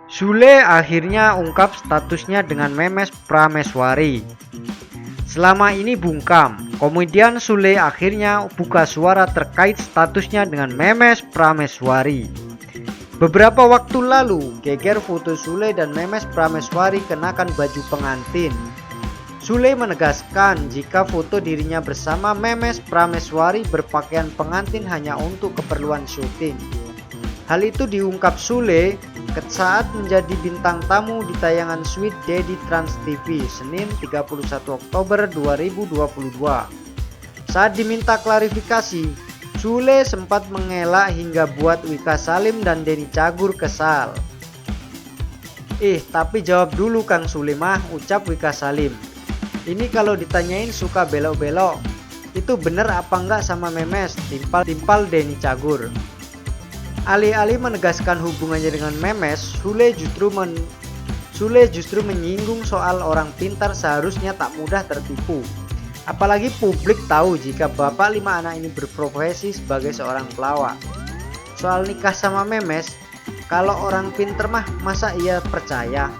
Sule akhirnya ungkap statusnya dengan Memes Prameswari. Selama ini bungkam, komedian Sule akhirnya buka suara terkait statusnya dengan Memes Prameswari. Beberapa waktu lalu, geger foto Sule dan Memes Prameswari kenakan baju pengantin. Sule menegaskan jika foto dirinya bersama Memes Prameswari berpakaian pengantin hanya untuk keperluan syuting. Hal itu diungkap Sule saat menjadi bintang tamu di tayangan Sweet Daddy Trans TV Senin 31 Oktober 2022. Saat diminta klarifikasi, Sule sempat mengelak hingga buat Wika Salim dan Denny Cagur kesal. Tapi jawab dulu Kang Sule mah, ucap Wika Salim. Ini kalau ditanyain suka belok-belok. Itu bener apa enggak sama Memes? Timpal Denny Cagur. Alih-alih menegaskan hubungannya dengan Memes, Sule justru menyinggung soal orang pintar seharusnya tak mudah tertipu. Apalagi publik tahu jika bapak 5 anak ini berprofesi sebagai seorang pelawak. Soal nikah sama Memes, kalau orang pintar mah masa ia percaya?